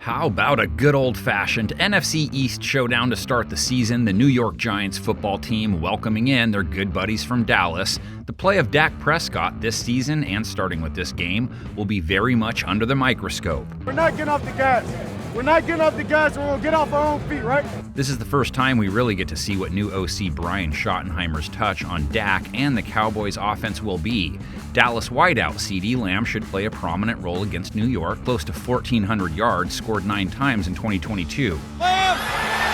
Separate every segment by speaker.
Speaker 1: How about a good old-fashioned NFC East showdown to start the season? The New York Giants football team welcoming in their good buddies from Dallas. The play of Dak Prescott this season, and starting with this game, will be very much under the microscope.
Speaker 2: We're not getting off the gas. We're not getting off the gas, and we'll get off our own feet, right?
Speaker 1: This is the first time we really get to see what new OC Brian Schottenheimer's touch on Dak and the Cowboys' offense will be. Dallas wideout CeeDee Lamb should play a prominent role against New York, close to 1,400 yards, scored 9 times in 2022.
Speaker 2: Lamb,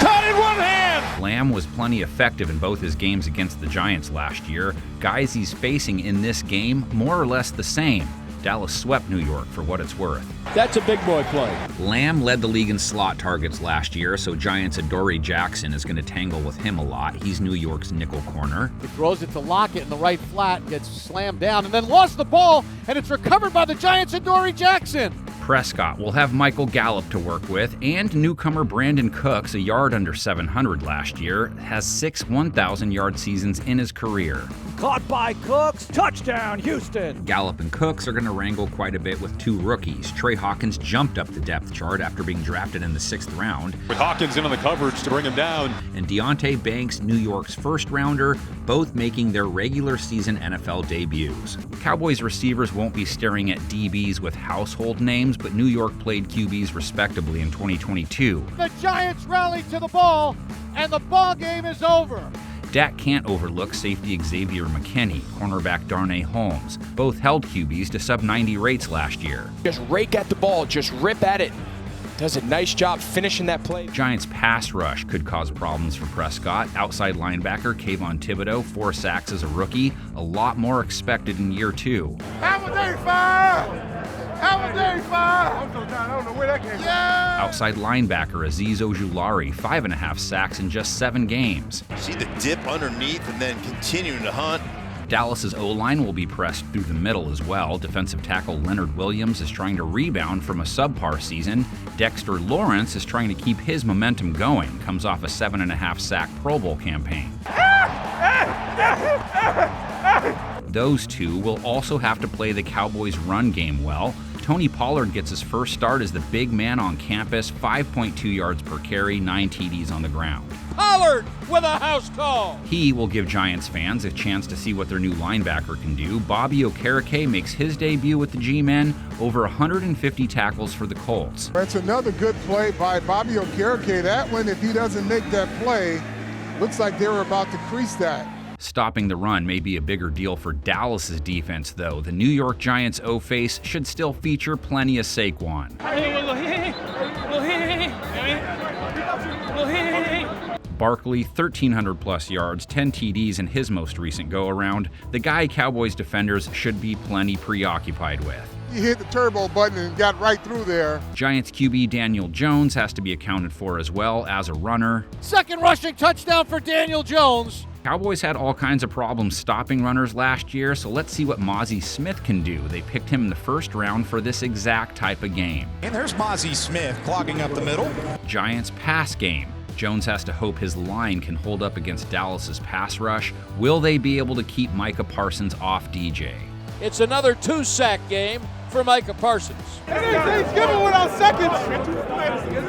Speaker 2: caught in one hand!
Speaker 1: Lamb was plenty effective in both his games against the Giants last year. Guys he's facing in this game, more or less the same. Dallas swept New York for what it's worth.
Speaker 3: That's a big boy play.
Speaker 1: Lamb led the league in slot targets last year, so Giants' Adoree Jackson is going to tangle with him a lot. He's New York's nickel corner.
Speaker 3: He throws it to Lockett in the right flat, gets slammed down, and then lost the ball, and it's recovered by the Giants' Adoree Jackson.
Speaker 1: Prescott will have Michael Gallup to work with, and newcomer Brandon Cooks, a yard under 700 last year, has 6 1,000-yard seasons in his career.
Speaker 4: Caught by Cooks, touchdown Houston!
Speaker 1: Gallup and Cooks are going to wrangle quite a bit with 2 rookies. Trey Hawkins jumped up the depth chart after being drafted in the 6th round.
Speaker 5: With Hawkins in on the coverage to bring him down.
Speaker 1: And Deonte Banks, New York's first-rounder, both making their regular season NFL debuts. Cowboys receivers won't be staring at DBs with household names, but New York played QBs respectably in 2022.
Speaker 3: The Giants rallied to the ball, and the ball game is over.
Speaker 1: Dak can't overlook safety Xavier McKinney, cornerback Darnay Holmes. Both held QBs to sub-90 rates last year.
Speaker 6: Just rake at the ball, just rip at it. Does a nice job finishing that play.
Speaker 1: Giants' pass rush could cause problems for Prescott. Outside linebacker Kayvon Thibodeau, 4 sacks as a rookie, a lot more expected in year 2.
Speaker 2: How would they fire? How would they fire? I'm so tired, I don't know where that came from. Yeah!
Speaker 1: Outside linebacker Azeez Ojulari, 5.5 sacks in just 7 games.
Speaker 7: See the dip underneath and then continuing to hunt.
Speaker 1: Dallas's O-line will be pressed through the middle as well. Defensive tackle Leonard Williams is trying to rebound from a subpar season. Dexter Lawrence is trying to keep his momentum going. Comes off a 7.5 sack Pro Bowl campaign. Those two will also have to play the Cowboys' run game well. Tony Pollard gets his first start as the big man on campus, 5.2 yards per carry, 9 TDs on the ground.
Speaker 3: Pollard with a house call.
Speaker 1: He will give Giants fans a chance to see what their new linebacker can do. Bobby Okereke makes his debut with the G-Men, over 150 tackles for the Colts.
Speaker 2: That's another good play by Bobby Okereke. That one, if he doesn't make that play, looks like they were about to crease that.
Speaker 1: Stopping the run may be a bigger deal for Dallas's defense, though. The New York Giants O-face should still feature plenty of Saquon. Barkley, 1,300-plus yards, 10 TDs in his most recent go-around. The guy Cowboys defenders should be plenty preoccupied with.
Speaker 2: He hit the turbo button and got right through there.
Speaker 1: Giants QB Daniel Jones has to be accounted for as well as a runner.
Speaker 3: Second rushing touchdown for Daniel Jones.
Speaker 1: Cowboys had all kinds of problems stopping runners last year, so let's see what Mozzie Smith can do. They picked him in the 1st round for this exact type of game.
Speaker 7: And there's Mozzie Smith clogging up the middle.
Speaker 1: Giants pass game. Jones has to hope his line can hold up against Dallas's pass rush. Will they be able to keep Micah Parsons off DJ?
Speaker 3: It's another 2-sack game for Micah Parsons.
Speaker 2: Anything's given without seconds. You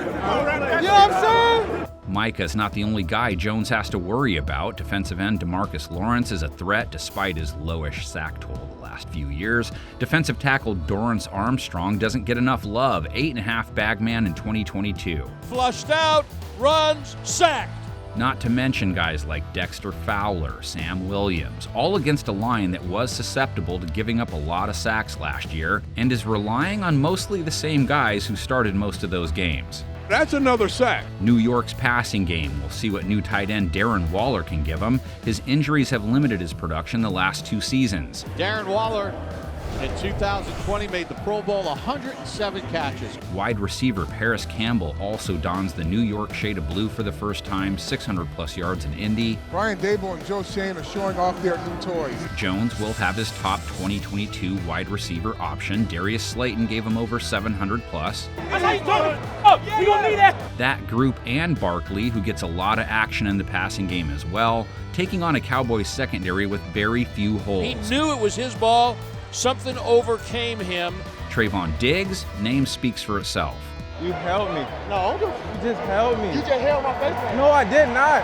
Speaker 2: know what I'm saying?
Speaker 1: Micah's not the only guy Jones has to worry about. Defensive end DeMarcus Lawrence is a threat despite his lowish sack total the last few years. Defensive tackle Dorrance Armstrong doesn't get enough love, 8.5 bagman in 2022.
Speaker 3: Flushed out, runs, sacked.
Speaker 1: Not to mention guys like Dexter Fowler, Sam Williams, all against a line that was susceptible to giving up a lot of sacks last year and is relying on mostly the same guys who started most of those games.
Speaker 2: That's another sack.
Speaker 1: New York's passing game. We'll see what new tight end Darren Waller can give him. His injuries have limited his production the last 2 seasons.
Speaker 3: Darren Waller in 2020 made the Pro Bowl, 107 catches.
Speaker 1: Wide receiver Paris Campbell also dons the New York shade of blue for the first time, 600-plus yards in Indy.
Speaker 2: Brian Dable and Joe Shane are showing off their new toys.
Speaker 1: Jones will have his top 2022 wide receiver option. Darius Slayton gave him over 700-plus.
Speaker 4: That's how you talking. Oh, we don't need that.
Speaker 1: That group and Barkley, who gets a lot of action in the passing game as well, taking on a Cowboys secondary with very few holes.
Speaker 3: He knew it was his ball. Something overcame him.
Speaker 1: Trayvon Diggs, name speaks for itself.
Speaker 8: You held me.
Speaker 3: No.
Speaker 8: You just held me.
Speaker 3: You just held my face.
Speaker 8: No, I did not.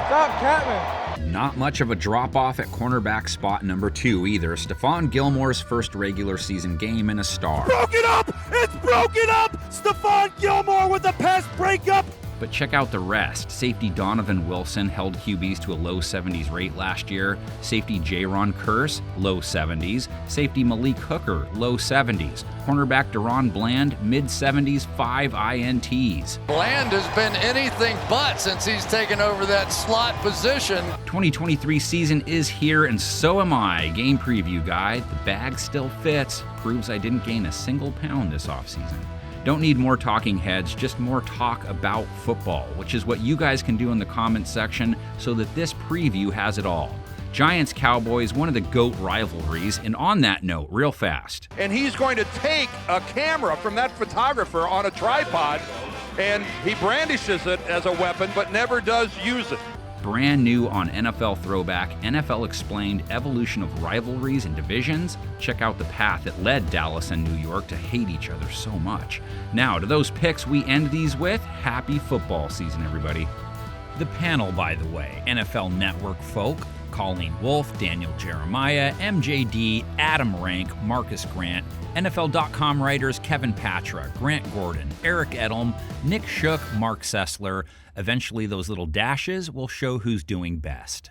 Speaker 8: Stop capping.
Speaker 1: Not much of a drop-off at cornerback spot number 2 either. Stephon Gilmore's first regular season game and a star.
Speaker 4: Broken up! It's broken up! Stephon Gilmore with a pass breakup!
Speaker 1: But check out the rest. Safety Donovan Wilson held QBs to a low 70s rate last year. Safety Jaron Kearse, low 70s. Safety Malik Hooker, low 70s. Cornerback Deron Bland, mid 70s, 5 INTs.
Speaker 9: Bland has been anything but since he's taken over that slot position.
Speaker 1: 2023 season is here, and so am I. Game preview guide. The bag still fits. Proves I didn't gain a single pound this offseason. Don't need more talking heads, just more talk about football, which is what you guys can do in the comments section so that this preview has it all. Giants Cowboys, one of the GOAT rivalries, and on that note, real fast.
Speaker 10: And he's going to take a camera from that photographer on a tripod, and he brandishes it as a weapon, but never does use it.
Speaker 1: Brand new on NFL Throwback, NFL Explained Evolution of Rivalries and Divisions. Check out the path that led Dallas and New York to hate each other so much. Now, to those picks we end these with, happy football season, everybody. The panel, by the way, NFL Network folk, Colleen Wolfe, Daniel Jeremiah, MJD, Adam Rank, Marcus Grant, NFL.com writers Kevin Patra, Grant Gordon, Eric Edelm, Nick Shook, Mark Sessler. Eventually, those little dashes will show who's doing best.